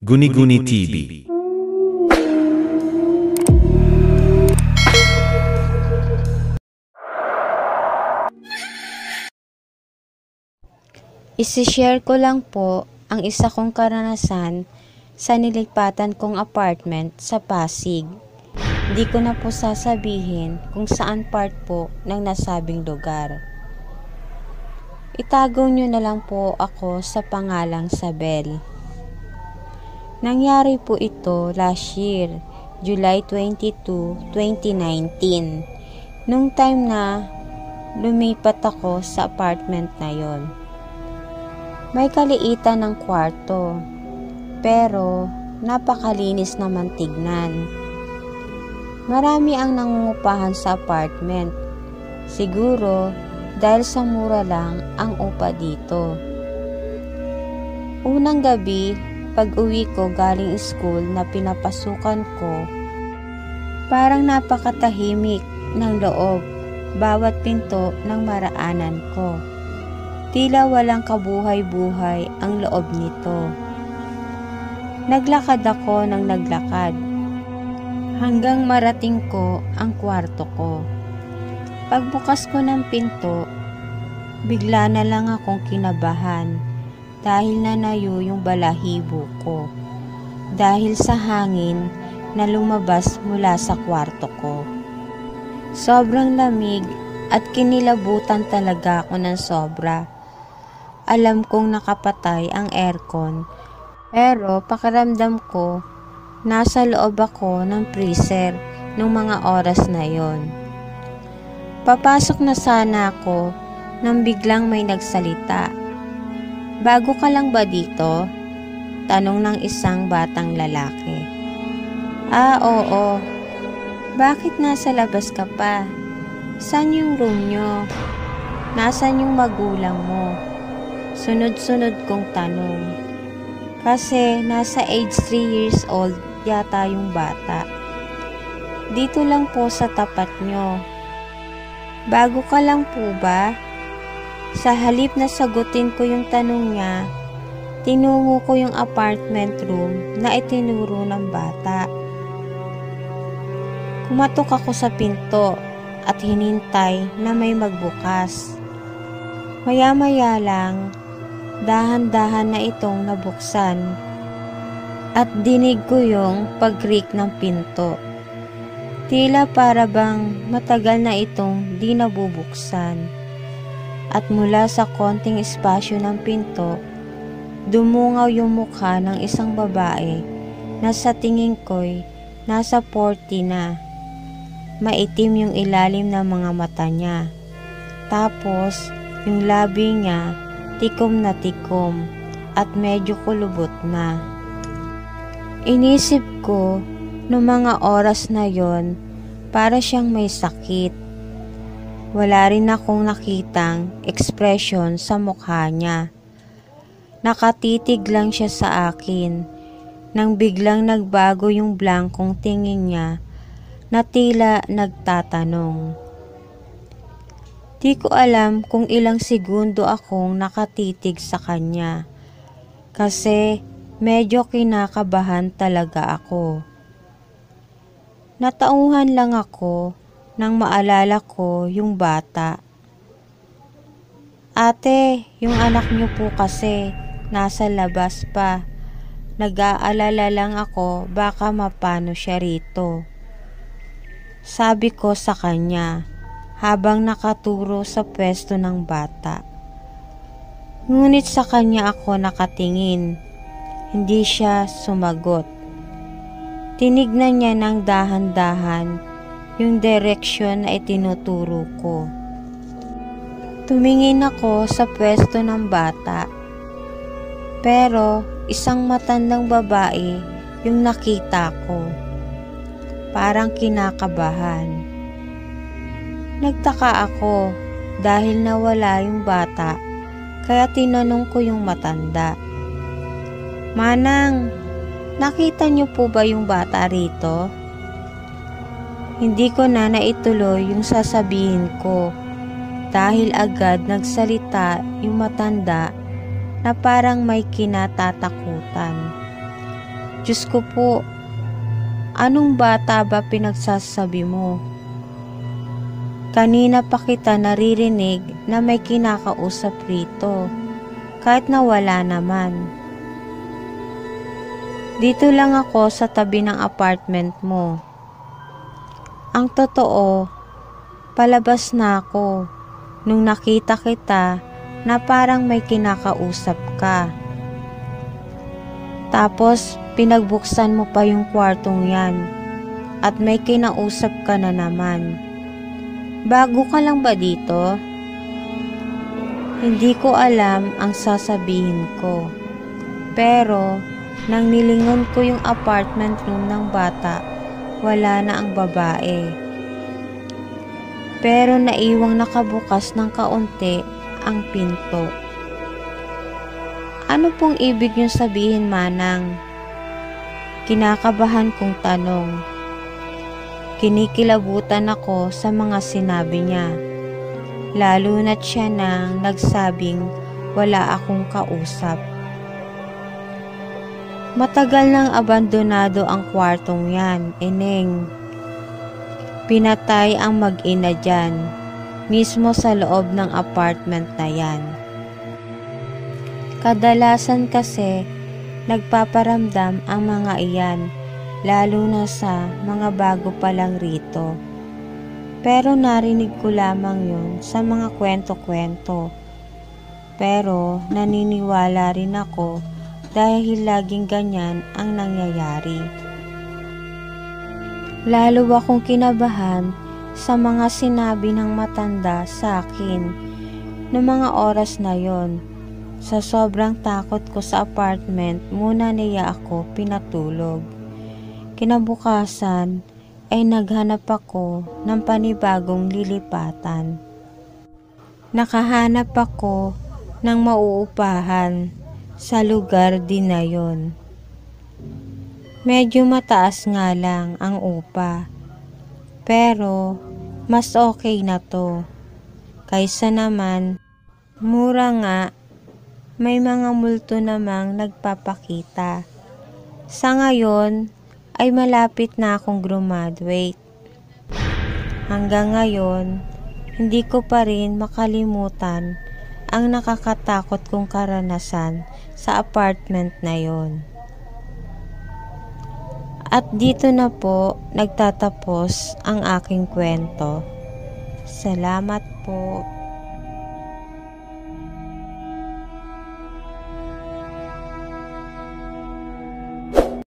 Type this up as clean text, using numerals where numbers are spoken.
Guni-Guni TV. Isi-share ko lang po ang isa kong karanasan sa nilipatan kong apartment sa Pasig. Di ko na po sasabihin kung saan part po ng nasabing lugar. Itago nyo na lang po ako sa pangalang Sabel. Nangyari po ito last year, July 22, 2019. Nung time na lumipat ako sa apartment na yon. May kaliitan ng kwarto, pero napakalinis naman tignan. Marami ang nangungupahan sa apartment. Siguro dahil sa mura lang ang upa dito. Unang gabi, pag-uwi ko galing school na pinapasukan ko, parang napakatahimik ng loob bawat pinto ng maraanan ko. Tila walang kabuhay-buhay ang loob nito. Naglakad ako ng naglakad hanggang marating ko ang kwarto ko. Pagbukas ko ng pinto, bigla na lang akong kinabahan dahil nanayo yung balahibo ko dahil sa hangin na lumabas mula sa kwarto ko. Sobrang lamig at kinilabutan talaga ako ng sobra. Alam kong nakapatay ang aircon, pero pakiramdam ko nasa loob ako ng freezer nung mga oras na yon. Papasok na sana ako nang biglang may nagsalita. "Bago ka lang ba dito?" tanong ng isang batang lalaki. "Ah, oo." "Bakit nasa labas ka pa? Saan yung room nyo? Nasaan yung magulang mo?" Sunod-sunod kong tanong. Kasi nasa age 3 years old yata yung bata. "Dito lang po sa tapat nyo." "Bago ka lang po ba?" Sa halip na sagutin ko yung tanong niya, tinungo ko yung apartment room na itinuro ng bata. Kumatok ako sa pinto at hinintay na may magbukas. Maya-maya lang, dahan-dahan na itong nabuksan at dinig ko yung pag-creak ng pinto. Tila para bang matagal na itong di nabubuksan. At mula sa konting espasyo ng pinto, dumungaw yung mukha ng isang babae na sa tingin ko'y nasa 40 na. Maitim yung ilalim ng mga mata niya. Tapos, yung labi niya, tikom na tikom at medyo kulubot na. Inisip ko, noong mga oras na yon, para siyang may sakit. Wala rin akong nakitang ekspresyon sa mukha niya. Nakatitig lang siya sa akin nang biglang nagbago yung blankong tingin niya na tila nagtatanong. Di ko alam kung ilang segundo akong nakatitig sa kanya kasi medyo kinakabahan talaga ako. Natauhan lang ako nang maalala ko yung bata. "Ate, yung anak niyo po kasi nasa labas pa. Nag-aalala lang ako baka mapano siya rito." Sabi ko sa kanya habang nakaturo sa pwesto ng bata. Ngunit sa kanya ako nakatingin. Hindi siya sumagot. Tinignan niya ng dahan-dahan yung direksyon na itinuturo ko. Tumingin ako sa pwesto ng bata. Pero isang matandang babae yung nakita ko. Parang kinakabahan. Nagtaka ako dahil nawala yung bata, kaya tinanong ko yung matanda. "Manang, nakita niyo po ba yung bata rito?" Hindi ko na naituloy yung sasabihin ko dahil agad nagsalita yung matanda na parang may kinatatakutan. Diyos ko po, anong bata ba pinagsasabi mo? Kanina pa kita naririnig na may kinakausap rito, kahit na wala naman. Dito lang ako sa tabi ng apartment mo. Ang totoo, palabas na ako nung nakita kita na parang may kinakausap ka. Tapos pinagbuksan mo pa yung kwartong yan at may kinausap ka na naman. Bago ka lang ba dito? Hindi ko alam ang sasabihin ko. Pero nang nilingon ko yung apartment room ng bata, wala na ang babae. Pero naiwang nakabukas ng kaunti ang pinto. Ano pong ibig niyong sabihin, Manang? Kinakabahan kong tanong. Kinikilabutan ako sa mga sinabi niya. Lalo na't siya nang nagsabing wala akong kausap. Matagal nang abandonado ang kwartong yan, Ineng. Pinatay ang mag-ina dyan, mismo sa loob ng apartment na yan. Kadalasan kasi, nagpaparamdam ang mga iyan, lalo na sa mga bago pa lang rito. Pero narinig ko lamang yun sa mga kwento-kwento. Pero naniniwala rin ako dahil laging ganyan ang nangyayari. Lalo akong kinabahan sa mga sinabi ng matanda sa akin noong mga oras na yon. Sa sobrang takot ko sa apartment, muna niya ako pinatulog. Kinabukasan ay naghanap ako ng panibagong lilipatan. Nakahanap ako ng mauupahan sa lugar din na yon. Medyo mataas nga lang ang upa, pero mas okay na to. Kaysa naman, mura nga, may mga multo namang nagpapakita. Sa ngayon, ay malapit na akong graduate. Hanggang ngayon, hindi ko pa rin makalimutan ang nakakatakot kong karanasan sa apartment na yon. At dito na po nagtatapos ang aking kwento. Salamat po.